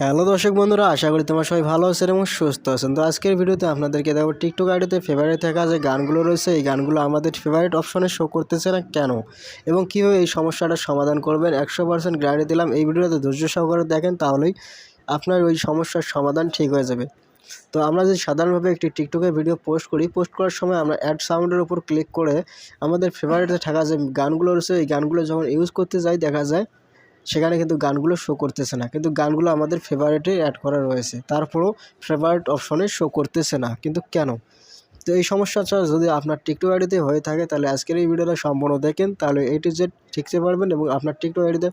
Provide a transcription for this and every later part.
Hello দর্শক বন্ধুরা, আশা করি তোমার সবাই ভালো আছেন এবং সুস্থ আছেন। তো আজকের ভিডিওতে আপনাদেরকে দেখো টিকটক আইডিতে ফেভারিট থাকা যে গানগুলো রয়েছে, এই গানগুলো আমাদের ফেভারিট অপশনে শো করতেছে না কেন এবং কীভাবে এই সমস্যাটার সমাধান করবেন 100% গ্যারান্টি দিলাম। এই ভিডিওতে ধৈর্য সহকারে দেখেন, তাহলেই আপনার ওই সমস্যার সমাধান ঠিক হয়ে যাবে। তো আমরা যে সাধারণভাবে একটি টিকটকে ভিডিও পোস্ট করার সময় আমরা অ্যাড সাউন্ডের উপর ক্লিক করে আমাদের ফেভারিটে থাকা যে গানগুলো রয়েছে, এই গানগুলো যখন ইউজ করতে যাই দেখা যায় সেখানে কিন্তু গানগুলো শো করতেছে না, কিন্তু গানগুলো আমাদের ফেভারিটে অ্যাড করা রয়েছে, তারপরেও ফেভারিট অপশনে শো করতেছে না, কিন্তু কেন? তো এই সমস্যাটা যদি আপনার টিকটক আইডিতে হয়ে থাকে তাহলে আজকের এই ভিডিওটা সম্পূর্ণ দেখেন, তাহলে A to Z শিখতে পারবেন এবং আপনার টিকটক আইডিতে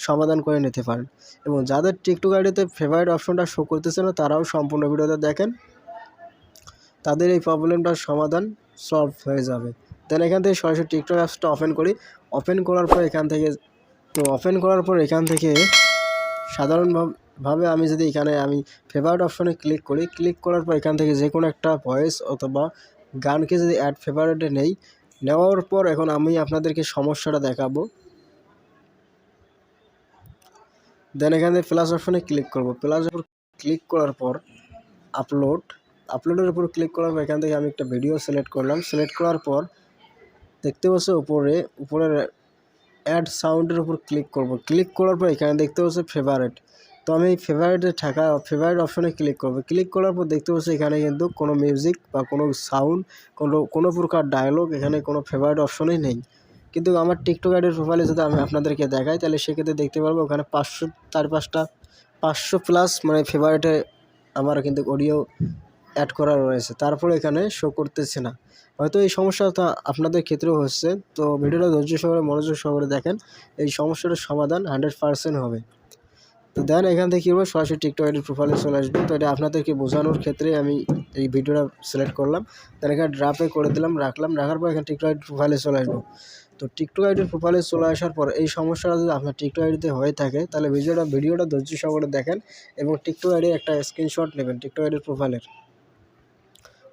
সমাধান করে নিতে পারেন। এবং যাদের টিকটক আইডিতে ফেভারিট অপশনটা শো করতেছে না তারাও সম্পূর্ণ ভিডিওটা দেখেন, তাদের এই প্রবলেমটার সমাধান সলভ হয়ে যাবে। দেন এখান থেকে সরাসরি টিকটক অ্যাপসটা ওপেন করার পর এখান থেকে সাধারণভাবে আমি যদি আমি ফেভারিট অপশনে ক্লিক করার পর এখান থেকে যে কোনো একটা ভয়েস অথবা গানকে যদি অ্যাড ফেভারিটে নেওয়ার পর এখন আমি আপনাদেরকে সমস্যাটা দেখাবো। দেন এখান থেকে প্লাস অপশনে ক্লিক করব। প্লাস উপর ক্লিক করার পর আপলোডের উপর ক্লিক করার পর এখান থেকে আমি একটা ভিডিও সিলেক্ট করলাম। সিলেক্ট করার পর দেখতে পাচ্ছ উপরের অ্যাড সাউন্ডের উপর ক্লিক করব। ক্লিক করার পর এখানে দেখতে পাচ্ছি ফেভারিট। তো আমি ফেভারিটে থাকা ফেভারিট অপশনে ক্লিক করব। ক্লিক করার পর দেখতে পাচ্ছি এখানে কিন্তু কোনো মিউজিক বা কোনো সাউন্ড, কোনো প্রকার ডায়লগ এখানে কোনো ফেভারিট অপশনেই নেই। কিন্তু আমার টিকটক আইডির প্রোফাইলে যদি আমি আপনাদেরকে দেখাই তাহলে সেক্ষেত্রে দেখতে পারবো ওখানে 500 প্লাস মানে ফেভারিটে আমার কিন্তু অডিও অ্যাড করা রয়েছে, তারপরে এখানে শো করতেছে না। হয়তো এই সমস্যাটা আপনাদের ক্ষেত্রেও হচ্ছে, তো ভিডিওটা ধৈর্য সহকারে মনোযোগ সহকারে দেখেন, এই সমস্যাটার সমাধান 100% হবে। তো দেন এখান থেকে কী হবে, সরাসরি টিকটক আইডির প্রোফাইলে চলে আসবে। তো এটা আপনাদেরকে বোঝানোর ক্ষেত্রে আমি এই ভিডিওটা সিলেক্ট করলাম। দেন এখানে ড্রাপে করে দিলাম, রাখার পর এখানে টিকটক আইডির প্রোফাইলে চলে আসবো। তো টিকটক আইডির প্রোফাইলে চলে আসার পর এই সমস্যাটা যদি আপনার টিকটক আইডিতে হয়ে থাকে তাহলে ভিডিওটা ধৈর্য সহকারে দেখেন এবং টিকটক আইডির একটা স্ক্রিনশট নেবেন টিকটক আইডির প্রোফাইলের।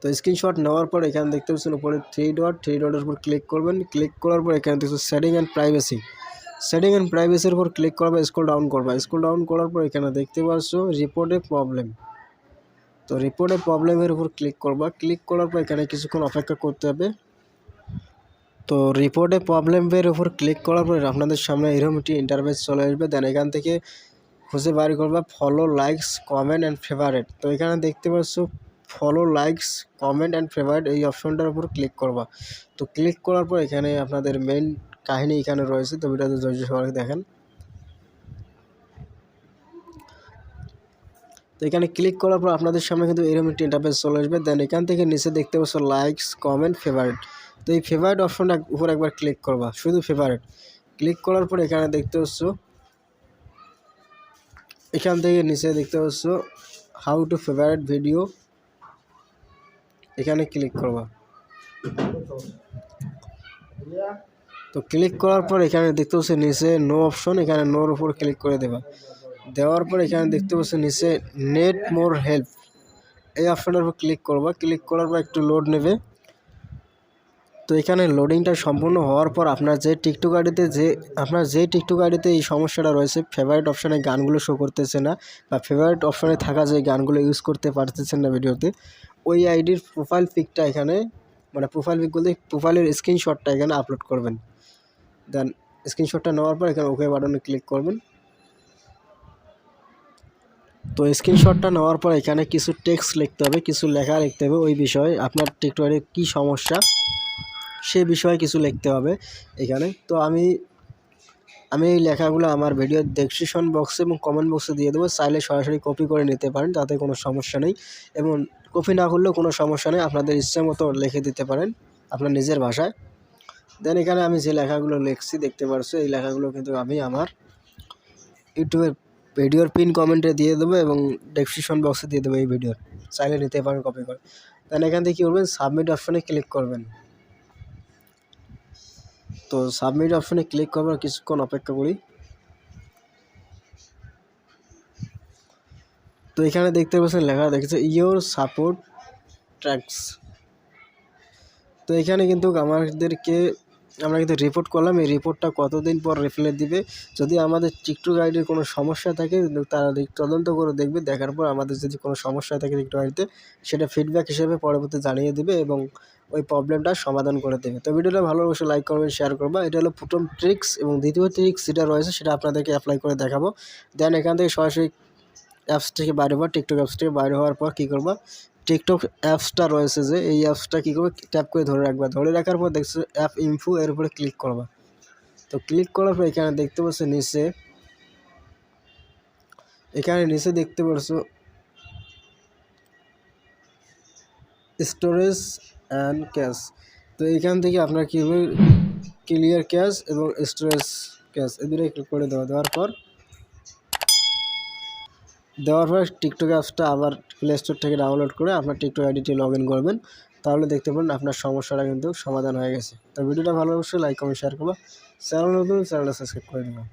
তো স্ক্রিনশট নেওয়ার পর এখানে দেখতে পাচ্ছেন উপরে থ্রি ডটের উপর ক্লিক করবেন। ক্লিক করার পর এখানে দেখছেন সেটিং অ্যান্ড প্রাইভেসির উপর ক্লিক করবে, স্ক্রল ডাউন করার পর এখানে দেখতে পাচ্ছ রিপোর্ট এ প্রবলেম। তো রিপোর্ট এ প্রবলেমের উপর ক্লিক করবা। ক্লিক করার পর এখানে কিছুক্ষণ অপেক্ষা করতে হবে। তো রিপোর্ট এ প্রবলেমের উপর ক্লিক করার পর আপনাদের সামনে এরকম একটি ইন্টারফেস চলে আসবে। দেন এখান থেকে খুঁজে বার করবা follow, likes, comment and favourite. তো এখানে দেখতে পাচ্ছ follow, likes, comment and favourite, এই অপশনটার উপর ক্লিক করবা। তো ক্লিক করার পর এখানে আপনাদের মেইন কাহিনী এখানে রয়েছে, তো ভিডিওতে ধৈর্য সহকারে দেখেন। তো এখানে ক্লিক করার পর আপনাদের সামনে কিন্তু এরকম একটি ইন্টারফেস চলে আসবে। দেন এখান থেকে নিচে দেখতে পাচ্ছ লাইকস, কমেন্ট, ফেভারিট। তো এই ফেভারিট অপশনটা উপর একবার ক্লিক করবা, শুধু ফেভারিট। ক্লিক করার পর এখানে দেখতে পাচ্ছ এখান থেকে নিচে দেখতে পাচ্ছ হাউ টু ফেভারিট ভিডিও, এখানে ক্লিক করবা। তো ক্লিক করার পর এখানে দেখতে পাচ্ছ নিচে নো অপশন, এখানে নোর উপর ক্লিক করে দেওয়ার পর এখানে দেখতে পাচ্ছ নিচে নেট মোর হেল্প, এই অপশনের উপর ক্লিক করবা। ক্লিক করার পর একটু লোড নেবে। তো এখানে লোডিংটা সম্পূর্ণ হওয়ার পর আপনার যে টিকটক আইডিতে এই সমস্যাটা রয়েছে, ফেভারিট অপশানে গানগুলো শো করতেছে না বা ফেভারিট অপশানে থাকা যে গানগুলো ইউজ করতে পারতেছেন না ভিডিওতে, ওই আইডির প্রোফাইল পিকটা এখানে মানে প্রোফাইলের স্ক্রিনশটটা এখানে আপলোড করবেন। দেন স্ক্রিনশটটা নেওয়ার পর এখানে ওকে বাটনে ক্লিক করবেন। তো স্ক্রিনশটটা নেওয়ার পর এখানে কিছু টেক্সট লিখতে হবে, কিছু লেখা লিখতে হবে ওই বিষয়ে, আপনার টিকটক আইডির কী সমস্যা সে বিষয়ে কিছু লিখতে হবে এখানে। তো আমি এই লেখাগুলো আমার ভিডিওর ডেসক্রিপশন বক্সে এবং কমেন্ট বক্সে দিয়ে দেবো, চাইলে সরাসরি কপি করে নিতে পারেন, তাতে কোনো সমস্যা নেই। এবং কপি না করলেও কোনো সমস্যা নেই, আপনাদের ইচ্ছে মতো লিখে দিতে পারেন আপনার নিজের ভাষায়। দেন এখানে আমি যে লেখাগুলো লিখছি দেখতে পারছো, এই লেখাগুলো কিন্তু আমি আমার ইউটিউবের ভিডিওর পিন কমেন্টে দিয়ে দেবো এবং ডেসক্রিপশন বক্সে দিয়ে দেবো এই ভিডিওর, চাইলে নিতে পারেন কপি করে। দেন এখান থেকে কী করবেন, সাবমিট অপশনে ক্লিক করবেন। তো সাবমিট অপশনে ক্লিক করবার কিছুক্ষণ অপেক্ষা করি। তো এখানে দেখতে পাচ্ছেন লেখা দেখছে ইয়োর সাপোর্ট ট্র্যাক্স। তো এখানে কিন্তু আমাদেরকে আমরা কিন্তু রিপোর্ট করলাম, এই রিপোর্টটা কতদিন পর রিপ্লাই দিবে। যদি আমাদের টিকটক আইডির কোনো সমস্যা থাকে তারা তদন্ত করে দেখবে, দেখার পর আমাদের যদি কোনো সমস্যা থাকে টিকটক আইডিতে সেটা ফিডব্যাক হিসেবে পরবর্তী জানিয়ে দেবে এবং ওই প্রবলেমটা সমাধান করে দেবে। তো ভিডিওটা ভালো অবশ্যই লাইক করবেন, শেয়ার করবা। এটা হলো প্রথম ট্রিক্স, এবং দ্বিতীয় ট্রিক্স যেটা রয়েছে সেটা আপনাদেরকে অ্যাপ্লাই করে দেখাবো। দেন এখান থেকে সরাসরি অ্যাপস থেকে বাইরে হওয়া, টিকটক অ্যাপস থেকে বাইরে হওয়ার পর কী করবা, টিকটক অ্যাপসটা রয়েছে যে এই অ্যাপসটা কী করবে, ট্যাপ করে ধরে রাখবা। ধরে রাখার পর দেখছো অ্যাপ ইনফো, এর উপরে ক্লিক করবা। তো ক্লিক করার পর এখানে দেখতে পাচ্ছ নিচে দেখতে পাচ্ছ স্টোরেজ অ্যান্ড ক্যাশ। তো এইখান থেকে আপনার কী হবে, ক্লিয়ার ক্যাশ এবং স্টোরেজ ক্যাশ এই দুটোই ক্লিক করে দেওয়ার পর টিকটক অ্যাপসটা আবার প্লে স্টোর থেকে ডাউনলোড করে আপনার টিকটক আইডিটি লগ ইন করবেন। তাহলে দেখতে পারেন আপনার সমস্যাটা কিন্তু সমাধান হয়ে গেছে। তো ভিডিওটা ভালো অবশ্যই লাইক কমেন্ট শেয়ার করবা। চ্যানেল নতুন, চ্যানেলটা সাবস্ক্রাইব করে দেবেন।